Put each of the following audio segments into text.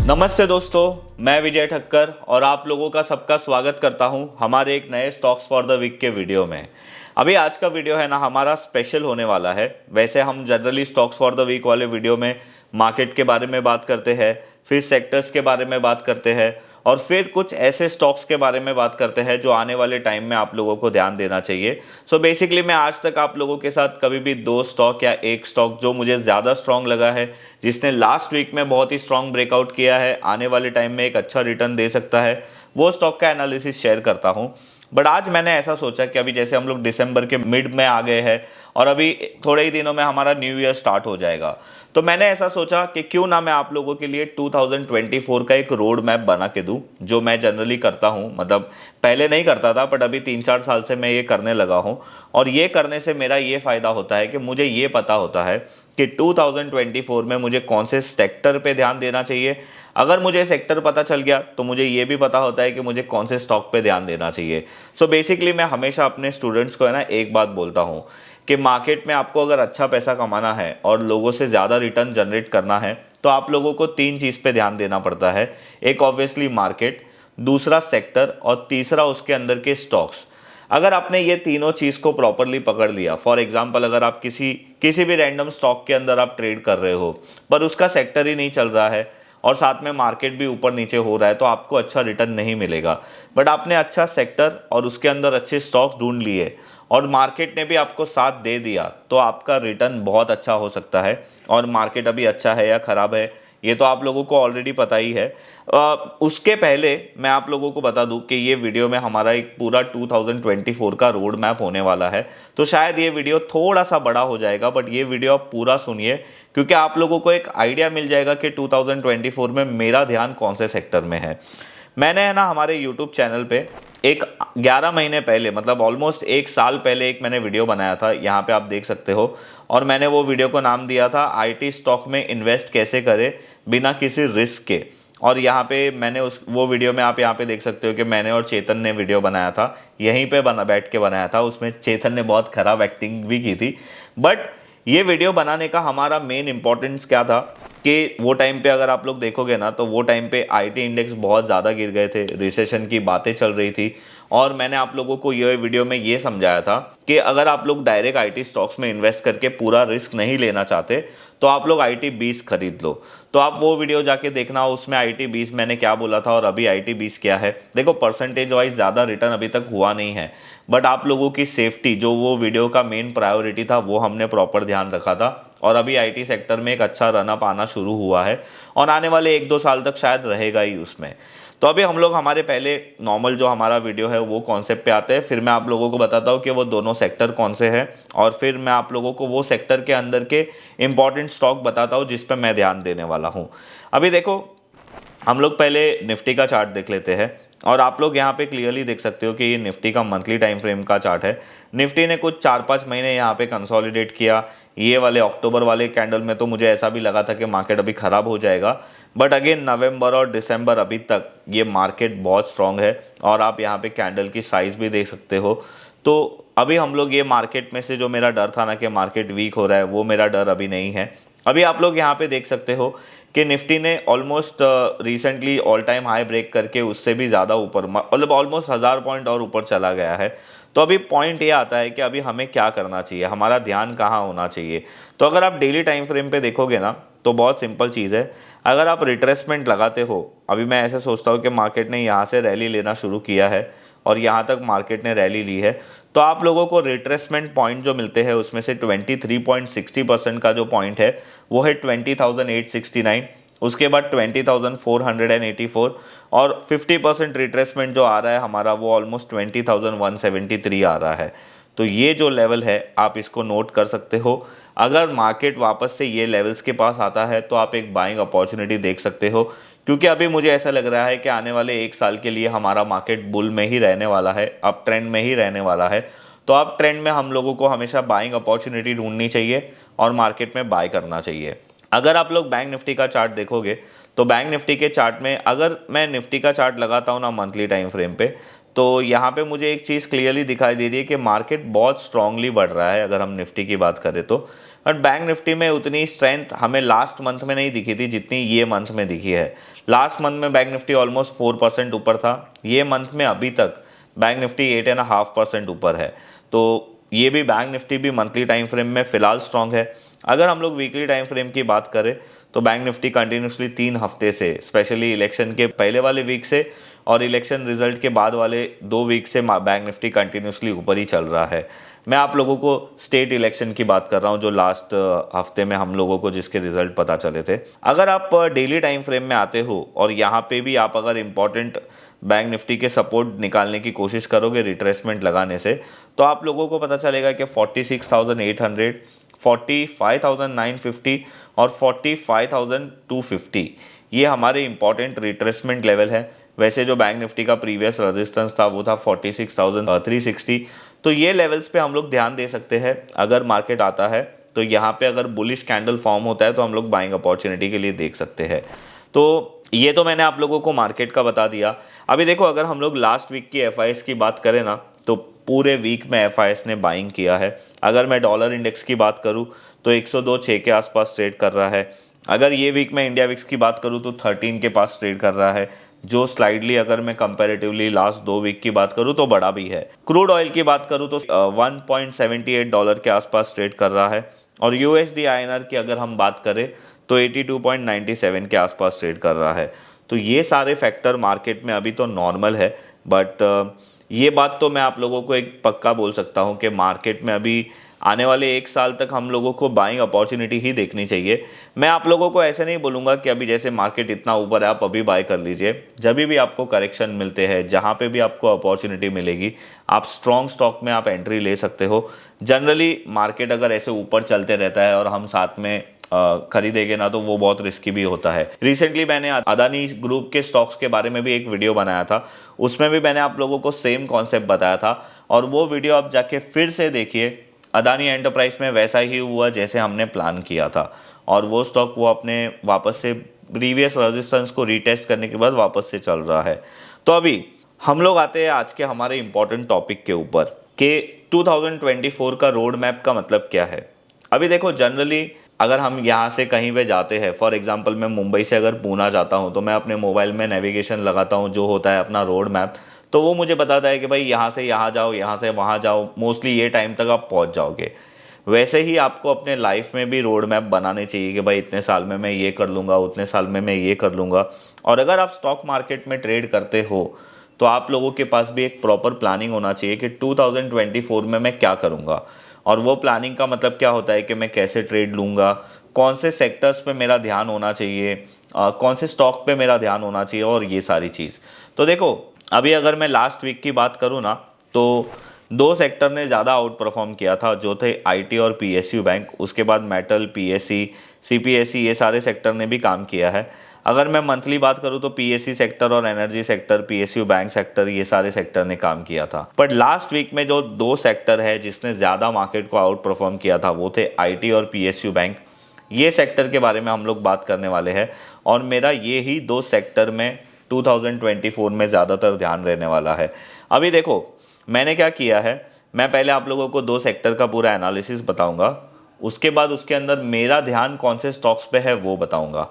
नमस्ते दोस्तों, मैं विजय ठक्कर और आप लोगों का सबका स्वागत करता हूं हमारे एक नए स्टॉक्स फॉर द वीक के वीडियो में। अभी आज का वीडियो है ना हमारा स्पेशल होने वाला है। वैसे हम generally stocks for the week वाले वीडियो में मार्केट के बारे में बात करते हैं, फिर सेक्टर्स के बारे में बात करते हैं और फिर कुछ ऐसे स्टॉक्स के बारे में बात करते हैं जो आने वाले टाइम में आप लोगों को ध्यान देना चाहिए। सो बेसिकली मैं आज तक आप लोगों के साथ कभी भी दो स्टॉक या एक स्टॉक जो मुझे ज़्यादा स्ट्रांग लगा है, जिसने लास्ट वीक में बहुत ही स्ट्रांग ब्रेकआउट किया है, आने वाले टाइम में एक अच्छा रिटर्न दे सकता है, वो स्टॉक का एनालिसिस शेयर करता हूँ। बट आज मैंने ऐसा सोचा कि अभी जैसे हम लोग दिसंबर के मिड में आ गए हैं और अभी थोड़े ही दिनों में हमारा न्यू ईयर स्टार्ट हो जाएगा, तो मैंने ऐसा सोचा कि क्यों ना मैं आप लोगों के लिए 2024 का एक रोड मैप बना के दूं, जो मैं जनरली करता हूं। मतलब पहले नहीं करता था बट अभी 3-4 साल से मैं ये करने लगा हूं और ये करने से मेरा ये फ़ायदा होता है कि मुझे ये पता होता है कि 2024 में मुझे कौन से सेक्टर पे ध्यान देना चाहिए। अगर मुझे सेक्टर पता चल गया तो मुझे ये भी पता होता है कि मुझे कौन से स्टॉक पे ध्यान देना चाहिए। सो बेसिकली मैं हमेशा अपने स्टूडेंट्स को है ना एक बात बोलता हूँ कि मार्केट में आपको अगर अच्छा पैसा कमाना है और लोगों से ज़्यादा रिटर्न जनरेट करना है तो आप लोगों को 3 चीज़ पे ध्यान देना पड़ता है। एक ऑब्वियसली मार्केट, दूसरा सेक्टर और तीसरा उसके अंदर के स्टॉक्स। अगर आपने ये तीनों चीज़ को प्रॉपरली पकड़ लिया, फॉर एग्जांपल अगर आप किसी भी रैंडम स्टॉक के अंदर आप ट्रेड कर रहे हो पर उसका सेक्टर ही नहीं चल रहा है और साथ में मार्केट भी ऊपर नीचे हो रहा है, तो आपको अच्छा रिटर्न नहीं मिलेगा। बट आपने अच्छा सेक्टर और उसके अंदर अच्छे स्टॉक्स ढूंढ लिए और मार्केट ने भी आपको साथ दे दिया तो आपका रिटर्न बहुत अच्छा हो सकता है। और मार्केट अभी अच्छा है या ख़राब है ये तो आप लोगों को ऑलरेडी पता ही है। उसके पहले मैं आप लोगों को बता दूं कि ये वीडियो में हमारा एक पूरा 2024 का रोड मैप होने वाला है, तो शायद ये वीडियो थोड़ा सा बड़ा हो जाएगा बट ये वीडियो आप पूरा सुनिए, क्योंकि आप लोगों को एक आइडिया मिल जाएगा कि 2024 में मेरा ध्यान कौन से सेक्टर में है। मैंने है ना हमारे यूट्यूब चैनल पे एक 11 महीने पहले, मतलब ऑलमोस्ट एक साल पहले एक मैंने वीडियो बनाया था, यहाँ पे आप देख सकते हो। और मैंने वो वीडियो को नाम दिया था आईटी स्टॉक में इन्वेस्ट कैसे करें बिना किसी रिस्क के। और यहाँ पे मैंने वो वीडियो में आप यहाँ पे देख सकते हो कि मैंने और चेतन ने वीडियो बनाया था, यहीं पे बैठ के बनाया था। उसमें चेतन ने बहुत ख़राब एक्टिंग भी की थी, बट ये वीडियो बनाने का हमारा मेन इंपॉर्टेंस क्या था कि वो टाइम पे अगर आप लोग देखोगे ना तो वो टाइम पे आईटी इंडेक्स बहुत ज़्यादा गिर गए थे, रिसेशन की बातें चल रही थी। और मैंने आप लोगों को ये वीडियो में ये समझाया था कि अगर आप लोग डायरेक्ट आईटी स्टॉक्स में इन्वेस्ट करके पूरा रिस्क नहीं लेना चाहते तो आप लोग IT20 खरीद लो। तो आप वो वीडियो जाके देखना, उसमें IT20 मैंने क्या बोला था और अभी IT20 क्या है। देखो परसेंटेज वाइज ज़्यादा रिटर्न अभी तक हुआ नहीं है, बट आप लोगों की सेफ्टी जो वो वीडियो का मेन प्रायोरिटी था वो हमने प्रॉपर ध्यान रखा था। और अभी आईटी सेक्टर में एक अच्छा रनअप आना शुरू हुआ है और आने वाले 1-2 साल तक शायद रहेगा ही उसमें। तो अभी हम लोग हमारे पहले नॉर्मल जो हमारा वीडियो है वो कॉन्सेप्ट पे आते हैं, फिर मैं आप लोगों को बताता हूँ कि वो दोनों सेक्टर कौन से हैं और फिर मैं आप लोगों को वो सेक्टर के अंदर के इंपॉर्टेंट स्टॉक बताता हूँ जिस पर मैं ध्यान देने वाला हूँ। अभी देखो हम लोग पहले निफ्टी का चार्ट देख लेते हैं और आप लोग यहाँ पे क्लियरली देख सकते हो कि ये निफ्टी का मंथली टाइम फ्रेम का चार्ट है। निफ्टी ने कुछ 4-5 महीने यहाँ पे कंसोलिडेट किया। ये वाले अक्टूबर वाले कैंडल में तो मुझे ऐसा भी लगा था कि मार्केट अभी ख़राब हो जाएगा, बट अगेन नवंबर और दिसंबर अभी तक ये मार्केट बहुत स्ट्रांग है और आप यहाँ पे कैंडल की साइज़ भी देख सकते हो। तो अभी हम लोग ये मार्केट में से जो मेरा डर था ना कि मार्केट वीक हो रहा है, वो मेरा डर अभी नहीं है। अभी आप लोग यहाँ पे देख सकते हो कि निफ्टी ने almost recently all time high break करके उससे भी ज़्यादा ऊपर, मतलब ऑलमोस्ट 1000 पॉइंट और ऊपर चला गया है। तो अभी पॉइंट ये आता है कि अभी हमें क्या करना चाहिए, हमारा ध्यान कहाँ होना चाहिए। तो अगर आप डेली टाइम फ्रेम पे देखोगे ना तो बहुत सिंपल चीज़ है। अगर आप रिट्रेसमेंट लगाते हो, अभी मैं ऐसे सोचता हूँ कि मार्केट ने यहाँ से रैली लेना शुरू किया है और यहाँ तक मार्केट ने रैली ली है, तो आप लोगों को रिट्रेसमेंट पॉइंट जो मिलते हैं उसमें से 23.60% का जो पॉइंट है वो है 20,869, उसके बाद 20,484 और 50% रिट्रेसमेंट जो आ रहा है हमारा वो ऑलमोस्ट 20,173 आ रहा है। तो ये जो लेवल है आप इसको नोट कर सकते हो। अगर मार्केट वापस से ये लेवल्स के पास आता है तो आप एक बाइंग अपॉर्चुनिटी देख सकते हो, क्योंकि अभी मुझे ऐसा लग रहा है कि आने वाले 1 साल के लिए हमारा मार्केट बुल में ही रहने वाला है, अप ट्रेंड में ही रहने वाला है। तो अप ट्रेंड में हम लोगों को हमेशा बाइंग अपॉर्चुनिटी ढूंढनी चाहिए और मार्केट में बाय करना चाहिए। अगर आप लोग बैंक निफ्टी का चार्ट देखोगे तो बैंक निफ्टी के चार्ट में अगर मैं निफ्टी का चार्ट लगाता हूँ ना मंथली टाइम फ्रेम पे, तो यहाँ पे मुझे एक चीज़ क्लियरली दिखाई दे रही है कि मार्केट बहुत स्ट्रांगली बढ़ रहा है अगर हम निफ्टी की बात करें तो। बट बैंक निफ्टी में उतनी स्ट्रेंथ हमें लास्ट मंथ में नहीं दिखी थी जितनी ये मंथ में दिखी है। लास्ट मंथ में बैंक निफ्टी ऑलमोस्ट 4% ऊपर था, ये मंथ में अभी तक बैंक निफ्टी 8.5% ऊपर है। तो ये भी बैंक निफ्टी भी मंथली टाइम फ्रेम में फ़िलहाल स्ट्रांग है। अगर हम लोग वीकली टाइम फ्रेम की बात करें तो बैंक निफ्टी कंटिन्यूसली 3 हफ्ते से, स्पेशली इलेक्शन के पहले वाले वीक से और इलेक्शन रिजल्ट के बाद वाले 2 वीक से बैंक निफ्टी कंटिन्यूसली ऊपर ही चल रहा है। मैं आप लोगों को स्टेट इलेक्शन की बात कर रहा हूँ जो लास्ट हफ्ते में हम लोगों को जिसके रिजल्ट पता चले थे। अगर आप डेली टाइम फ्रेम में आते हो और यहाँ पे भी आप अगर इम्पोर्टेंट बैंक निफ्टी के सपोर्ट निकालने की कोशिश करोगे रिट्रेसमेंट लगाने से, तो आप लोगों को पता चलेगा कि 46,800, 45,950 और 45,250 ये हमारे इंपॉर्टेंट रिट्रेसमेंट लेवल है। वैसे जो बैंक निफ्टी का प्रीवियस रेजिस्टेंस था वो था 46,360। तो ये लेवल्स पे हम लोग ध्यान दे सकते हैं। अगर मार्केट आता है तो यहाँ पे अगर बुलिश कैंडल फॉर्म होता है तो हम लोग बाइंग अपॉर्चुनिटी के लिए देख सकते हैं। तो ये तो मैंने आप लोगों को मार्केट का बता दिया। अभी देखो अगर हम लोग लास्ट वीक की एफआईएस की बात करें ना, तो पूरे वीक में एफआईएस ने बाइंग किया है। अगर मैं डॉलर इंडेक्स की बात करूं तो 102.6 के आसपास ट्रेड कर रहा है। अगर ये वीक में इंडिया विक्स की बात करूं तो 13 के पास ट्रेड कर रहा है, जो स्लाइडली अगर मैं कंपैरेटिवली लास्ट 2 वीक की बात करूं तो बड़ा भी है। क्रूड ऑयल की बात करूं तो $1.78 के आसपास ट्रेड कर रहा है और यूएसडी आईएनआर की अगर हम बात करें तो 82.97 के आसपास ट्रेड कर रहा है। तो ये सारे फैक्टर मार्केट में अभी तो नॉर्मल है, बट ये बात तो मैं आप लोगों को एक पक्का बोल सकता हूँ कि मार्केट में अभी आने वाले 1 साल तक हम लोगों को बाइंग अपॉर्चुनिटी ही देखनी चाहिए। मैं आप लोगों को ऐसे नहीं बोलूँगा कि अभी जैसे मार्केट इतना ऊपर है आप अभी बाय कर लीजिए। जब भी आपको करेक्शन मिलते हैं, जहाँ पे भी आपको अपॉर्चुनिटी मिलेगी, आप स्ट्रॉन्ग स्टॉक में आप एंट्री ले सकते हो। जनरली मार्केट अगर ऐसे ऊपर चलते रहता है और हम साथ में खरीदेंगे ना तो वो बहुत रिस्की भी होता है। रिसेंटली मैंने अदानी ग्रुप के स्टॉक्स के बारे में भी एक वीडियो बनाया था, उसमें भी मैंने आप लोगों को सेम कॉन्सेप्ट बताया था और वो वीडियो आप जाके फिर से देखिए। अदानी एंटरप्राइज में वैसा ही हुआ जैसे हमने प्लान किया था और वो स्टॉक वो अपने वापस से प्रीवियस रेजिस्टेंस को रीटेस्ट करने के बाद वापस से चल रहा है। तो अभी हम लोग आते हैं आज के हमारे इंपॉर्टेंट टॉपिक के ऊपर कि 2024 का रोड मैप का मतलब क्या है। अभी देखो जनरली अगर हम यहाँ से कहीं पे जाते हैं, फॉर एग्जांपल मैं मुंबई से अगर पूना जाता हूँ तो मैं अपने मोबाइल में नेविगेशन लगाता हूँ जो होता है अपना रोड मैप, तो वो मुझे बताता है कि भाई यहाँ से यहाँ जाओ, यहाँ से वहाँ जाओ, मोस्टली ये टाइम तक आप पहुँच जाओगे। वैसे ही आपको अपने लाइफ में भी रोड मैप बनाने चाहिए कि भाई इतने साल में मैं ये कर लूँगा, उतने साल में मैं ये कर लूँगा। और अगर आप स्टॉक मार्केट में ट्रेड करते हो तो आप लोगों के पास भी एक प्रॉपर प्लानिंग होना चाहिए कि 2024 में मैं क्या करूँगा। और वो प्लानिंग का मतलब क्या होता है कि मैं कैसे ट्रेड लूँगा, कौन से सेक्टर्स पे मेरा ध्यान होना चाहिए, कौन से स्टॉक पे मेरा ध्यान होना चाहिए और ये सारी चीज़। तो देखो अभी अगर मैं लास्ट वीक की बात करूँ ना तो 2 सेक्टर ने ज़्यादा आउट परफॉर्म किया था जो थे आईटी और पीएसयू बैंक। उसके बाद मेटल, पीएससी, सीपीएससी ये सारे सेक्टर ने भी काम किया है। अगर मैं मंथली बात करूं तो पीएससी सेक्टर और energy sector, PSU bank sector, ये सारे सेक्टर ने काम किया था। पर लास्ट वीक में जो 2 सेक्टर है जिसने ज़्यादा मार्केट को आउट परफॉर्म किया था वो थे आईटी और पीएसयू बैंक। ये सेक्टर के बारे में हम लोग बात करने वाले हैं और मेरा ये ही 2 सेक्टर में 2024 में ज़्यादातर ध्यान रहने वाला है। अभी देखो मैंने क्या किया है, मैं पहले आप लोगों को 2 सेक्टर का पूरा एनालिसिस बताऊंगा, उसके बाद उसके अंदर मेरा ध्यान कौन से स्टॉक्स पे है वो बताऊंगा।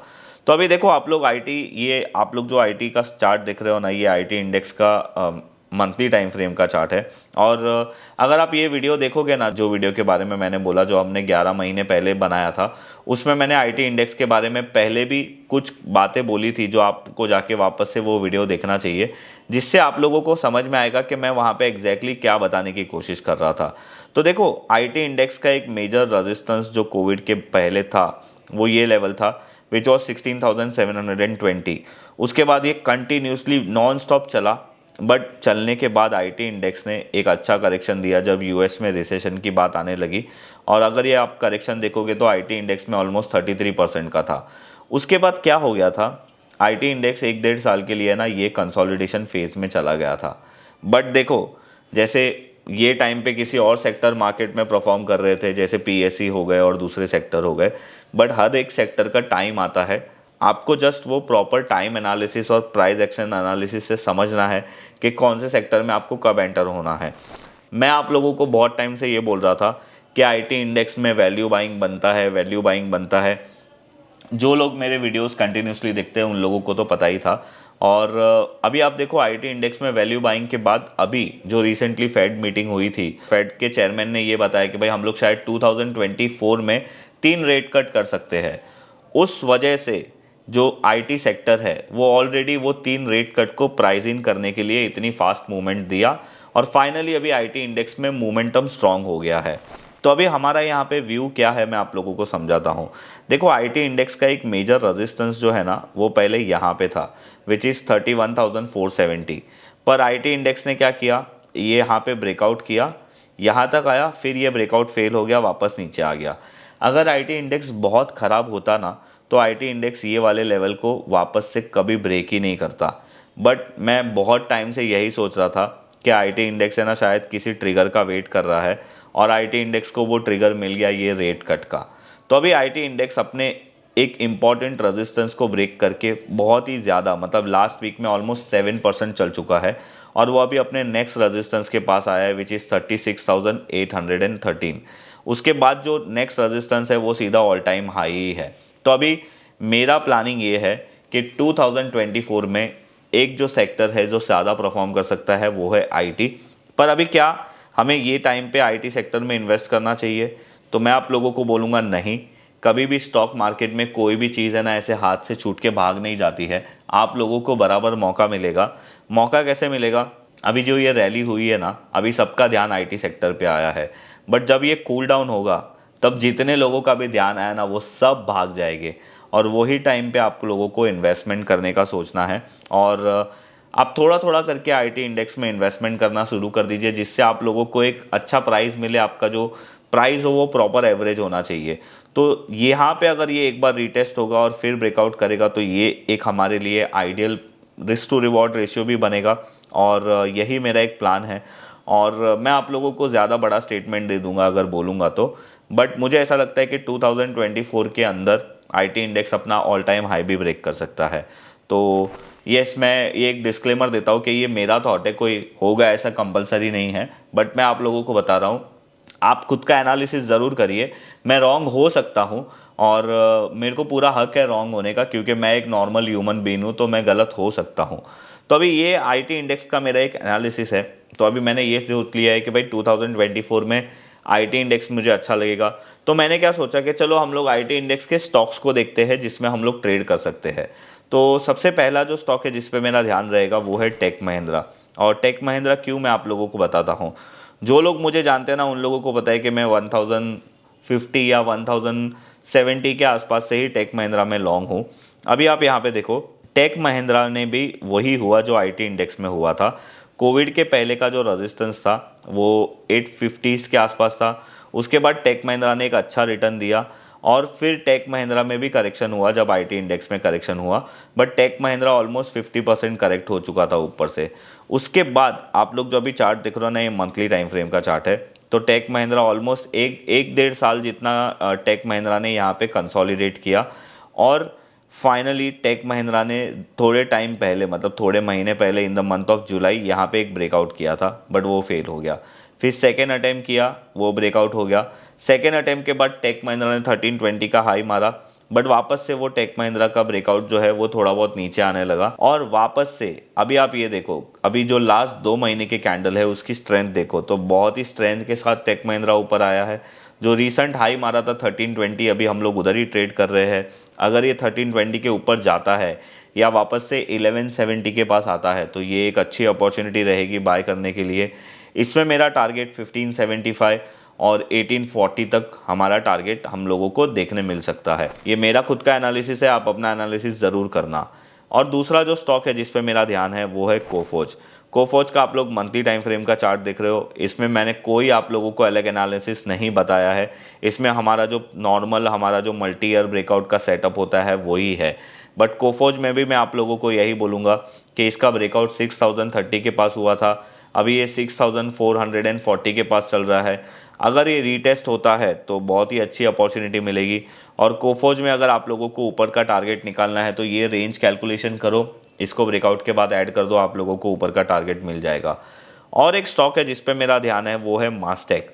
तो अभी देखो आप लोग आईटी, ये आप लोग जो आईटी का चार्ट देख रहे हो ना, ये आईटी इंडेक्स का मंथली टाइम फ्रेम का चार्ट है। और अगर आप ये वीडियो देखोगे ना, जो वीडियो के बारे में मैंने बोला जो हमने 11 महीने पहले बनाया था, उसमें मैंने आईटी इंडेक्स के बारे में पहले भी कुछ बातें बोली थी जो आपको जाके वापस से वो वीडियो देखना चाहिए, जिससे आप लोगों को समझ में आएगा कि मैं वहाँ पे एग्जैक्टली क्या बताने की कोशिश कर रहा था। तो देखो आईटी इंडेक्स का एक मेजर रेजिस्टेंस जो कोविड के पहले था वो ये लेवल था विच वॉज 16,720। उसके बाद ये कंटिन्यूसली नॉन स्टॉप चला, बट चलने के बाद आईटी इंडेक्स ने एक अच्छा करेक्शन दिया जब यूएस में रिसेशन की बात आने लगी। और अगर ये आप करेक्शन देखोगे तो आईटी इंडेक्स में ऑलमोस्ट 33% का था। उसके बाद क्या हो गया था, आईटी इंडेक्स 1-1.5 साल के लिए ना ये कंसोलिडेशन फेज में चला गया था। बट देखो जैसे ये टाइम पे किसी और सेक्टर मार्केट में परफॉर्म कर रहे थे, जैसे पीएससी हो गए और दूसरे सेक्टर हो गए, बट हर एक सेक्टर का टाइम आता है आपको जस्ट वो प्रॉपर टाइम एनालिसिस और प्राइस एक्शन एनालिसिस से समझना है कि कौन से सेक्टर में आपको कब एंटर होना है। मैं आप लोगों को बहुत टाइम से ये बोल रहा था कि आईटी इंडेक्स में वैल्यू बाइंग बनता है, वैल्यू बाइंग बनता है। जो लोग मेरे वीडियोस कंटिन्यूसली देखते हैं उन लोगों को तो पता ही था। और अभी आप देखो आईटी इंडेक्स में वैल्यू बाइंग के बाद अभी जो रिसेंटली फेड मीटिंग हुई थी, फेड के चेयरमैन ने ये बताया कि भाई हम लोग शायद 2024 में 3 रेट कट कर सकते हैं। उस वजह से जो आईटी सेक्टर है वो ऑलरेडी वो 3 रेट कट को प्राइज इन करने के लिए इतनी फास्ट मूवमेंट दिया और फाइनली अभी आईटी इंडेक्स में मोमेंटम स्ट्रांग हो गया है। तो अभी हमारा यहाँ पे व्यू क्या है मैं आप लोगों को समझाता हूँ। देखो आईटी इंडेक्स का एक मेजर रेजिस्टेंस जो है ना वो पहले यहाँ पे था, विच इज़ 31,470। पर आईटी इंडेक्स ने क्या किया, ये यहाँ पे ब्रेकआउट किया, यहाँ तक आया, फिर ये ब्रेकआउट फेल हो गया, वापस नीचे आ गया। अगर आईटी इंडेक्स बहुत ख़राब होता ना तो आईटी इंडेक्स ये वाले लेवल को वापस से कभी ब्रेक ही नहीं करता। बट मैं बहुत टाइम से यही सोच रहा था कि आईटी इंडेक्स है ना शायद किसी ट्रिगर का वेट कर रहा है और आईटी इंडेक्स को वो ट्रिगर मिल गया ये रेट कट का। तो अभी आईटी इंडेक्स अपने एक इम्पॉर्टेंट रेजिस्टेंस को ब्रेक करके बहुत ही ज़्यादा, मतलब लास्ट वीक में ऑलमोस्ट 7% चल चुका है और वो अभी अपने नेक्स्ट रेजिस्टेंस के पास आया है विच इज़ 36,813। उसके बाद जो नेक्स्ट रेजिस्टेंस है वो सीधा ऑल टाइम हाई ही है। तो अभी मेरा प्लानिंग ये है कि 2024 में एक जो सेक्टर है जो ज़्यादा परफॉर्म कर सकता है वो है आईटी। पर अभी क्या हमें ये टाइम पे आईटी सेक्टर में इन्वेस्ट करना चाहिए? तो मैं आप लोगों को बोलूँगा नहीं। कभी भी स्टॉक मार्केट में कोई भी चीज़ है ना ऐसे हाथ से छूट के भाग नहीं जाती है। आप लोगों को बराबर मौका मिलेगा। मौका कैसे मिलेगा? अभी जो ये रैली हुई है ना, अभी सबका ध्यान आईटी सेक्टर पे आया है, बट जब ये कूल डाउन होगा तब जितने लोगों का भी ध्यान आया ना वो सब भाग जाएंगे और वही टाइम पे आप लोगों को इन्वेस्टमेंट करने का सोचना है। और आप थोड़ा थोड़ा करके आईटी इंडेक्स में इन्वेस्टमेंट करना शुरू कर दीजिए जिससे आप लोगों को एक अच्छा प्राइस मिले। आपका जो प्राइस हो वो प्रॉपर एवरेज होना चाहिए। तो यहाँ पे अगर ये एक बार रीटेस्ट होगा और फिर ब्रेकआउट करेगा तो ये एक हमारे लिए ideal risk to reward ratio भी बनेगा और यही मेरा एक प्लान है। और मैं आप लोगों को ज़्यादा बड़ा स्टेटमेंट दे दूंगा अगर बोलूँगा तो, बट मुझे ऐसा लगता है कि 2024 के अंदर आईटी इंडेक्स अपना ऑल टाइम हाई भी ब्रेक कर सकता है। तो यस, मैं ये एक डिस्क्लेमर देता हूँ कि ये मेरा थॉट है, कोई होगा ऐसा कंपलसरी नहीं है, बट मैं आप लोगों को बता रहा हूँ। आप खुद का एनालिसिस ज़रूर करिए। मैं रॉन्ग हो सकता हूँ और मेरे को पूरा हक है रॉन्ग होने का क्योंकि मैं एक नॉर्मल ह्यूमन बीइंग हूँ, तो मैं गलत हो सकता हूँ। तो अभी ये आईटी इंडेक्स का मेरा एक एनालिसिस है। तो अभी मैंने ये सोच लिया है कि भाई 2024 में आईटी इंडेक्स मुझे अच्छा लगेगा। तो मैंने क्या सोचा कि चलो हम लोग आईटी इंडेक्स के स्टॉक्स को देखते हैं जिसमें हम लोग ट्रेड कर सकते हैं। तो सबसे पहला जो स्टॉक है जिस पे मेरा ध्यान रहेगा वो है टेक महिंद्रा। और टेक महिंद्रा क्यों, मैं आप लोगों को बताता हूँ। जो लोग मुझे जानते हैं ना उन लोगों को पता है कि मैं 1050 या 1070 के आसपास से ही टेक महिंद्रा में लॉन्ग हूँ। अभी आप यहाँ पे देखो टेक महिंद्रा ने भी वही हुआ जो आईटी इंडेक्स में हुआ था। कोविड के पहले का जो रेजिस्टेंस था वो 850s के आसपास था। उसके बाद टेक महिंद्रा ने एक अच्छा रिटर्न दिया और फिर टेक महिंद्रा में भी करेक्शन हुआ जब आईटी इंडेक्स में करेक्शन हुआ, but tech Mahindra almost 50% correct हो चुका था ऊपर से। उसके बाद आप लोग जो अभी चार्ट देख रहे हो ना, ये मंथली टाइम फ्रेम का चार्ट है। तो टेक महिंद्रा ऑलमोस्ट एक डेढ़ साल जितना टेक महिंद्रा ने यहाँ पे कंसोलिडेट किया और फाइनली टेक महिंद्रा ने थोड़े टाइम पहले, मतलब थोड़े महीने पहले in the month of July यहाँ पे एक ब्रेकआउट किया था, बट वो फेल हो गया। फिर सेकेंड अटैम्प्ट किया, वो ब्रेकआउट हो गया। सेकेंड अटैम्प्ट के बाद टेक महिंद्रा ने 1320 का हाई मारा, बट वापस से वो टेक महिंद्रा का ब्रेकआउट जो है वो थोड़ा बहुत नीचे आने लगा और वापस से अभी आप ये देखो, अभी जो लास्ट 2 महीने के कैंडल है उसकी स्ट्रेंथ देखो तो बहुत ही स्ट्रेंथ के साथ टेक महिंद्रा ऊपर आया है। जो रीसेंट हाई मारा था 1320, अभी हम लोग उधर ही ट्रेड कर रहे हैं। अगर ये 1320 के ऊपर जाता है या वापस से 1170 के पास आता है तो ये एक अच्छी अपॉर्चुनिटी रहेगी बाय करने के लिए। इसमें मेरा टारगेट 1575 और 1840 तक हमारा टारगेट हम लोगों को देखने मिल सकता है। ये मेरा खुद का एनालिसिस है, आप अपना एनालिसिस ज़रूर करना। और दूसरा जो स्टॉक है जिस पे मेरा ध्यान है वो है कोफोज। कोफोज का आप लोग मंथली टाइम फ्रेम का चार्ट देख रहे हो, इसमें मैंने कोई आप लोगों को अलग एनालिसिस नहीं बताया है। इसमें हमारा जो नॉर्मल, हमारा जो मल्टी ईयर ब्रेकआउट का सेटअप होता है वही है। बट कोफोज में भी मैं आप लोगों को यही बोलूँगा कि इसका ब्रेकआउट 6030 के पास हुआ था, अभी ये 6440 के पास चल रहा है। अगर ये रीटेस्ट होता है तो बहुत ही अच्छी अपॉर्चुनिटी मिलेगी। और कोफोज में अगर आप लोगों को ऊपर का टारगेट निकालना है तो ये रेंज कैलकुलेशन करो, इसको ब्रेकआउट के बाद ऐड कर दो, आप लोगों को ऊपर का टारगेट मिल जाएगा। और एक स्टॉक है जिस पे मेरा ध्यान है, वो है मास्टेक।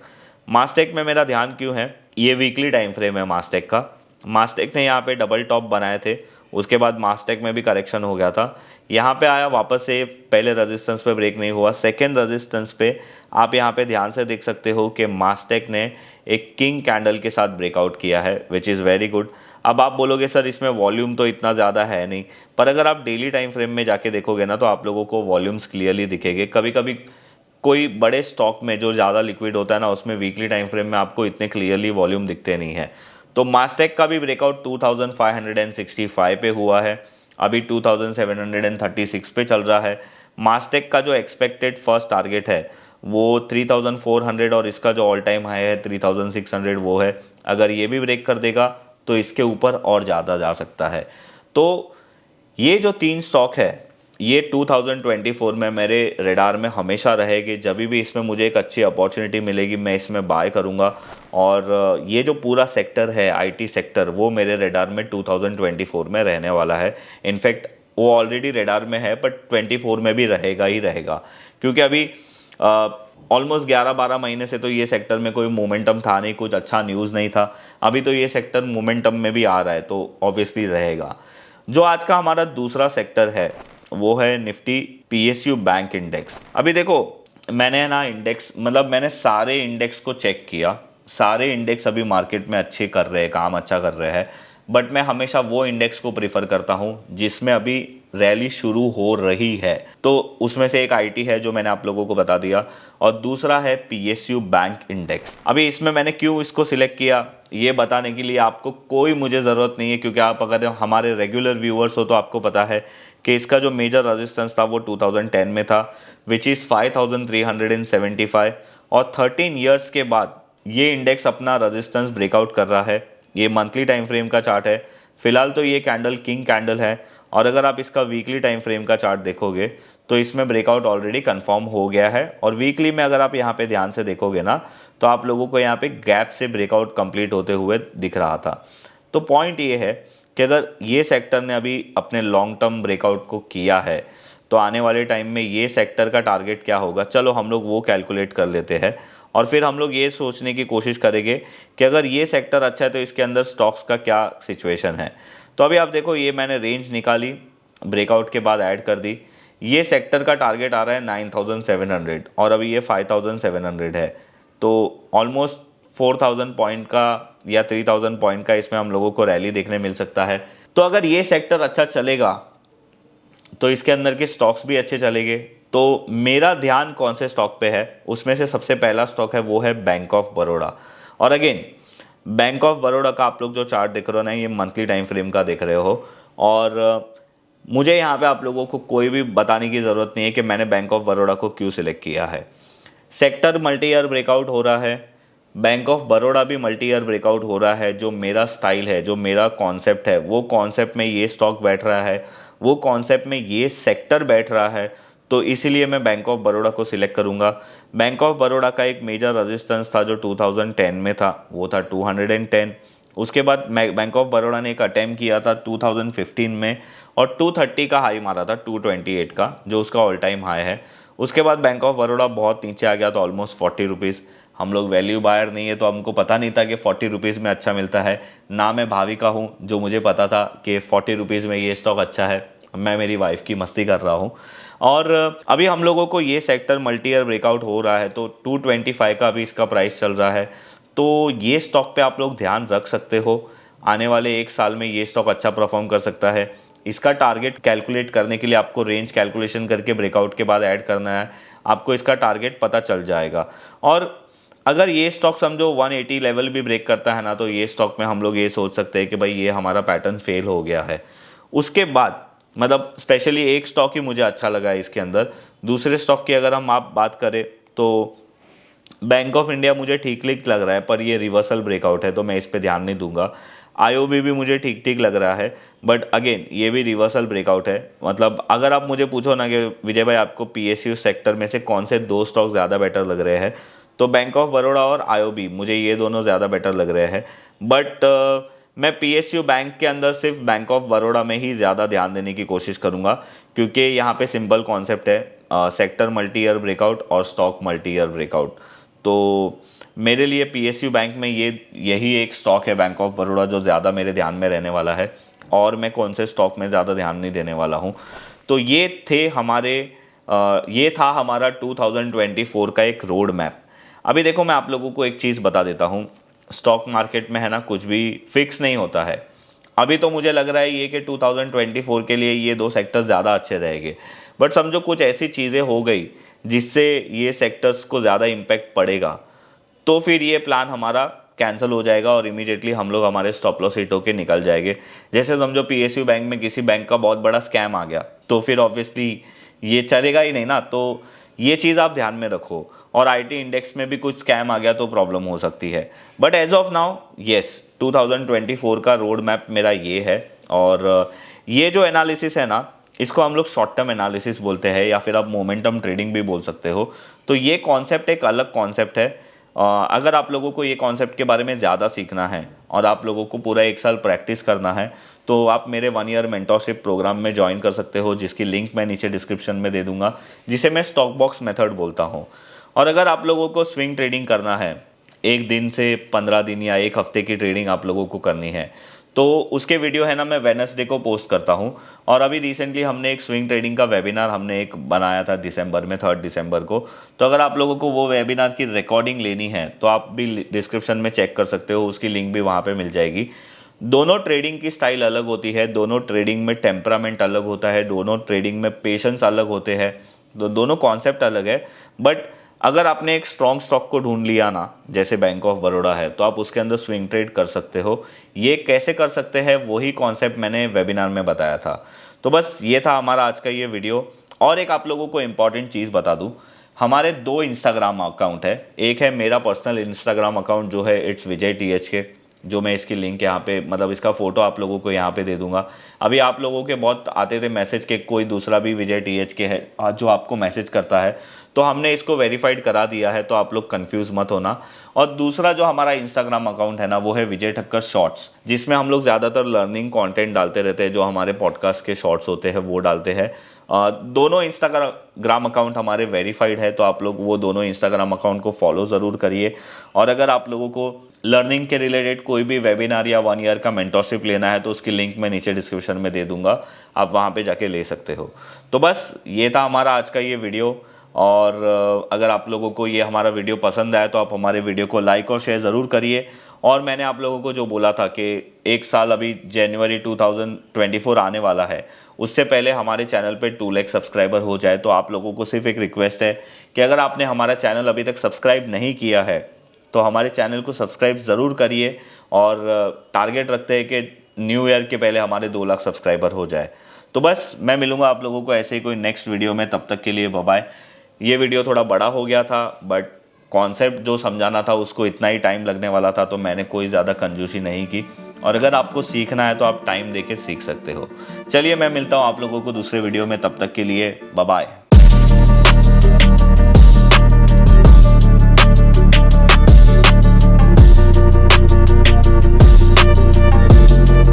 मास्टेक में मेरा ध्यान क्यों है, ये वीकली टाइम फ्रेम है मास्टेक का। मास्टेक ने यहाँ पे डबल टॉप बनाए थे, उसके बाद मास्टेक में भी करेक्शन हो गया था, यहाँ पे आया वापस से, पहले रेजिस्टेंस पे ब्रेक नहीं हुआ, सेकेंड रेजिस्टेंस पे आप यहाँ पे ध्यान से देख सकते हो कि मास्टेक ने एक किंग कैंडल के साथ ब्रेकआउट किया है, विच इज़ वेरी गुड। अब आप बोलोगे सर इसमें वॉल्यूम तो इतना ज़्यादा है नहीं, पर अगर आप डेली टाइम फ्रेम में जाके देखोगे ना तो आप लोगों को वॉल्यूम्स क्लियरली दिखेंगे। कभी कभी कोई बड़े स्टॉक में जो ज़्यादा लिक्विड होता है ना, उसमें वीकली टाइम फ्रेम में आपको इतने क्लियरली वॉल्यूम दिखते नहीं है। तो मास्टेक का भी ब्रेकआउट 2565 पे हुआ है, अभी 2736 पे चल रहा है। मास्टेक का जो एक्सपेक्टेड फर्स्ट टारगेट है वो 3400 और इसका जो ऑल टाइम हाई है 3600 वो है। अगर ये भी ब्रेक कर देगा तो इसके ऊपर और ज़्यादा जा सकता है। तो ये जो 3 स्टॉक है ये 2024 में मेरे रेडार में हमेशा रहेगी। जब भी इसमें मुझे एक अच्छी अपॉर्चुनिटी मिलेगी मैं इसमें बाय करूंगा। और ये जो पूरा सेक्टर है आईटी सेक्टर, वो मेरे रेडार में 2024 में रहने वाला है। इनफैक्ट वो ऑलरेडी रेडार में है, बट 24 में भी रहेगा ही रहेगा, क्योंकि अभी ऑलमोस्ट 11-12 महीने से तो ये सेक्टर में कोई मोमेंटम था नहीं, कुछ अच्छा न्यूज़ नहीं था। अभी तो ये सेक्टर मोमेंटम में भी आ रहा है, तो ऑब्वियसली रहेगा। जो आज का हमारा दूसरा सेक्टर है वो है निफ्टी पीएसयू बैंक इंडेक्स। अभी देखो, मैंने ना इंडेक्स, मतलब मैंने सारे इंडेक्स को चेक किया, सारे इंडेक्स अभी मार्केट में अच्छे कर रहे हैं, काम अच्छा कर रहे हैं, बट मैं हमेशा वो इंडेक्स को प्रीफर करता हूँ जिसमें अभी रैली शुरू हो रही है। तो उसमें से एक आईटी है जो मैंने आप लोगों को बता दिया, और दूसरा है पीएसयू बैंक इंडेक्स। अभी इसमें मैंने क्यों इसको सिलेक्ट किया ये बताने के लिए आपको कोई मुझे ज़रूरत नहीं है, क्योंकि आप अगर हमारे रेगुलर व्यूअर्स हो तो आपको पता है कि इसका जो मेजर रेजिस्टेंस था वो 2010 में था, विच इज़ 5375, और 13 ईयर्स के बाद ये इंडेक्स अपना रेजिस्टेंस ब्रेकआउट कर रहा है। ये मंथली टाइम फ्रेम का चार्ट है, फिलहाल तो ये कैंडल किंग कैंडल है, और अगर आप इसका वीकली टाइम फ्रेम का चार्ट देखोगे तो इसमें ब्रेकआउट ऑलरेडी कंफर्म हो गया है। और वीकली में अगर आप यहाँ पे ध्यान से देखोगे ना तो आप लोगों को यहाँ पे गैप से ब्रेकआउट कंप्लीट होते हुए दिख रहा था। तो पॉइंट ये है कि अगर ये सेक्टर ने अभी अपने लॉन्ग टर्म ब्रेकआउट को किया है तो आने वाले टाइम में ये सेक्टर का टारगेट क्या होगा, चलो हम लोग वो कैलकुलेट कर लेते हैं, और फिर हम लोग ये सोचने की कोशिश करेंगे कि अगर ये सेक्टर अच्छा है तो इसके अंदर स्टॉक्स का क्या सिचुएशन है। तो अभी आप देखो, ये मैंने रेंज निकाली, ब्रेकआउट के बाद ऐड कर दी। ये सेक्टर का टारगेट आ रहा है 9700 और अभी ये 5700 है, तो ऑलमोस्ट 4000 पॉइंट का या 3000 पॉइंट का इसमें हम लोगों को रैली देखने मिल सकता है। तो अगर ये सेक्टर अच्छा चलेगा तो इसके अंदर के स्टॉक्स भी अच्छे चलेंगे। तो मेरा ध्यान कौन से स्टॉक पे है, उसमें से सबसे पहला स्टॉक है वो है बैंक ऑफ बड़ौदा। और अगेन, बैंक ऑफ बड़ौदा का आप लोग जो चार्ट देख रहे हो ना, ये मंथली टाइम फ्रेम का देख रहे हो, और मुझे यहाँ पे आप लोगों को कोई भी बताने की ज़रूरत नहीं है कि मैंने बैंक ऑफ बड़ौदा को क्यों सिलेक्ट किया है। सेक्टर मल्टी ईयर ब्रेकआउट हो रहा है, बैंक ऑफ बड़ौदा भी मल्टी ईयर ब्रेकआउट हो रहा है। जो मेरा स्टाइल है, जो मेरा कॉन्सेप्ट है, वो कॉन्सेप्ट में ये स्टॉक बैठ रहा है, वो कॉन्सेप्ट में ये सेक्टर बैठ रहा है, तो इसीलिए मैं बैंक ऑफ बड़ौदा को सिलेक्ट करूंगा। बैंक ऑफ बड़ौदा का एक मेजर रेजिस्टेंस था जो 2010 में था, वो था 210। उसके बाद बैंक ऑफ बड़ौदा ने एक अटैम्प्ट किया था 2015 में और 230 का हाई मारा था, 228 का, जो उसका ऑल टाइम हाई है। उसके बाद बैंक ऑफ बड़ौदा बहुत नीचे आ गया था, ऑलमोस्ट 40 रुपीज़। हम लोग वैल्यू बायर नहीं है तो हमको पता नहीं था कि 40 रुपीज़ में अच्छा मिलता है। ना मैं भाविका हूँ जो मुझे पता था कि 40 रुपीज़ में ये स्टॉक अच्छा है, मैं मेरी वाइफ की मस्ती कर रहा हूँ। और अभी हम लोगों को ये सेक्टर मल्टी ईयर ब्रेकआउट हो रहा है, तो 225 का अभी इसका प्राइस चल रहा है। तो ये स्टॉक पे आप लोग ध्यान रख सकते हो, आने वाले 1 साल में ये स्टॉक अच्छा परफॉर्म कर सकता है। इसका टारगेट कैलकुलेट करने के लिए आपको रेंज कैलकुलेशन करके ब्रेकआउट के बाद ऐड करना है, आपको इसका टारगेट पता चल जाएगा। और अगर ये स्टॉक समझो 180 लेवल भी ब्रेक करता है ना, तो ये स्टॉक में हम लोग ये सोच सकते हैं कि भाई ये हमारा पैटर्न फेल हो गया है। उसके बाद मतलब स्पेशली एक स्टॉक ही मुझे अच्छा लगा है इसके अंदर। दूसरे स्टॉक की अगर हम आप बात करें तो बैंक ऑफ इंडिया मुझे ठीक ठीक लग रहा है, पर ये रिवर्सल ब्रेकआउट है तो मैं इस पर ध्यान नहीं दूंगा। आईओबी भी मुझे ठीक ठीक लग रहा है, बट अगेन ये भी रिवर्सल ब्रेकआउट है। मतलब अगर आप मुझे पूछो ना कि विजय भाई आपको पीएसयू सेक्टर में से कौन से दो स्टॉक ज़्यादा बेटर लग रहे हैं, तो बैंक ऑफ बड़ौदा और आईओबी, मुझे ये दोनों ज़्यादा बेटर लग रहे हैं। बट मैं पीएसयू बैंक के अंदर सिर्फ बैंक ऑफ बड़ौदा में ही ज़्यादा ध्यान देने की कोशिश करूँगा, क्योंकि यहाँ पे सिंपल कॉन्सेप्ट है, सेक्टर मल्टी ईयर ब्रेकआउट और स्टॉक मल्टी ईयर ब्रेकआउट। तो मेरे लिए पीएसयू बैंक में यही एक स्टॉक है बैंक ऑफ बड़ौदा जो ज़्यादा मेरे ध्यान में रहने वाला है, और मैं कौन से स्टॉक में ज़्यादा ध्यान नहीं देने वाला हूँ। तो ये था हमारा 2024 का एक रोड मैप। अभी देखो मैं आप लोगों को एक चीज़ बता देता हूँ, स्टॉक मार्केट में है ना कुछ भी फिक्स नहीं होता है। अभी तो मुझे लग रहा है ये कि 2024 के लिए ये दो सेक्टर ज़्यादा अच्छे रहेंगे, बट समझो कुछ ऐसी चीज़ें हो गई जिससे ये सेक्टर्स को ज़्यादा इम्पैक्ट पड़ेगा, तो फिर ये प्लान हमारा कैंसिल हो जाएगा और इमीडिएटली हम लोग हमारे स्टॉप लॉस हिट होके निकल जाएंगे। जैसे समझो पीएसयू बैंक में किसी बैंक का बहुत बड़ा स्कैम आ गया, तो फिर ऑब्वियसली ये चलेगा ही नहीं ना। तो ये चीज़ आप ध्यान में रखो। और आईटी इंडेक्स में भी कुछ स्कैम आ गया तो प्रॉब्लम हो सकती है। But as of now yes, 2024 का रोड मैप मेरा ये है। और ये जो एनालिसिस है ना, इसको हम लोग शॉर्ट टर्म एनालिसिस बोलते हैं, या फिर आप मोमेंटम ट्रेडिंग भी बोल सकते हो। तो ये कॉन्सेप्ट एक अलग कॉन्सेप्ट है। अगर आप लोगों को ये कॉन्सेप्ट के बारे में ज़्यादा सीखना है और आप लोगों को पूरा 1 साल प्रैक्टिस करना है, तो आप मेरे 1 ईयर मेंटरशिप प्रोग्राम में ज्वाइन कर सकते हो, जिसकी लिंक मैं नीचे डिस्क्रिप्शन में दे दूंगा, जिसे मैं स्टॉक बॉक्स मेथड बोलता हूँ। और अगर आप लोगों को स्विंग ट्रेडिंग करना है, 1 दिन से 15 दिन या 1 हफ्ते की ट्रेडिंग आप लोगों को करनी है, तो उसके वीडियो है ना मैं वेडनेसडे को पोस्ट करता हूँ। और अभी रिसेंटली हमने एक स्विंग ट्रेडिंग का वेबिनार हमने एक बनाया था दिसंबर में, 3 दिसंबर को। तो अगर आप लोगों को वो वेबिनार की रिकॉर्डिंग लेनी है तो आप भी डिस्क्रिप्शन में चेक कर सकते हो, उसकी लिंक भी वहाँ पे मिल जाएगी। दोनों ट्रेडिंग की स्टाइल अलग होती है, दोनों ट्रेडिंग में टेम्परामेंट अलग होता है, दोनों ट्रेडिंग में पेशेंस अलग होते हैं, दोनों कॉन्सेप्ट अलग है। बट अगर आपने एक स्ट्रॉन्ग स्टॉक को ढूंढ लिया ना, जैसे बैंक ऑफ बड़ौदा है, तो आप उसके अंदर स्विंग ट्रेड कर सकते हो। ये कैसे कर सकते हैं वही कॉन्सेप्ट मैंने वेबिनार में बताया था। तो बस ये था हमारा आज का ये वीडियो। और एक आप लोगों को इम्पॉर्टेंट चीज़ बता दूं, हमारे 2 इंस्टाग्राम अकाउंट है। एक है मेरा पर्सनल इंस्टाग्राम अकाउंट जो है इट्स विजय THK, जो मैं इसकी लिंक यहाँ पे, मतलब इसका फ़ोटो आप लोगों को यहाँ पे दे दूंगा। अभी आप लोगों के बहुत आते थे मैसेज के कोई दूसरा भी विजय THK है जो आपको मैसेज करता है, तो हमने इसको वेरीफाइड करा दिया है, तो आप लोग कंफ्यूज मत होना। और दूसरा जो हमारा इंस्टाग्राम अकाउंट है ना, वो है विजय ठक्कर शॉर्ट्स, जिसमें हम लोग ज़्यादातर लर्निंग कंटेंट डालते रहते हैं, जो हमारे पॉडकास्ट के शॉर्ट्स होते हैं वो डालते हैं। दोनों इंस्टाग्राम अकाउंट हमारे वेरीफाइड है, तो आप लोग वो दोनों इंस्टाग्राम अकाउंट को फॉलो ज़रूर करिए। और अगर आप लोगों को लर्निंग के रिलेटेड कोई भी वेबिनार या 1 ईयर का मेंटरशिप लेना है, तो उसकी लिंक मैं नीचे डिस्क्रिप्शन में दे दूंगा, आप वहाँ पे जाके ले सकते हो। तो बस ये था हमारा आज का ये वीडियो। और अगर आप लोगों को ये हमारा वीडियो पसंद आया तो आप हमारे वीडियो को लाइक और शेयर ज़रूर करिए। और मैंने आप लोगों को जो बोला था कि 1 साल अभी जनवरी 2024 आने वाला है, उससे पहले हमारे चैनल पे 2 लाख सब्सक्राइबर हो जाए, तो आप लोगों को सिर्फ एक रिक्वेस्ट है कि अगर आपने हमारा चैनल अभी तक सब्सक्राइब नहीं किया है तो हमारे चैनल को सब्सक्राइब ज़रूर करिए। और टारगेट रखते हैं कि न्यू ईयर के पहले हमारे 2 लाख सब्सक्राइबर हो जाए। तो बस मैं मिलूँगा आप लोगों को ऐसे ही कोई नेक्स्ट वीडियो में, तब तक के लिए बाय बाय। ये वीडियो थोड़ा बड़ा हो गया था, बट कॉन्सेप्ट जो समझाना था उसको इतना ही टाइम लगने वाला था, तो मैंने कोई ज़्यादा कंजूसी नहीं की। और अगर आपको सीखना है तो आप टाइम देके सीख सकते हो। चलिए मैं मिलता हूँ आप लोगों को दूसरे वीडियो में, तब तक के लिए बाय बाय।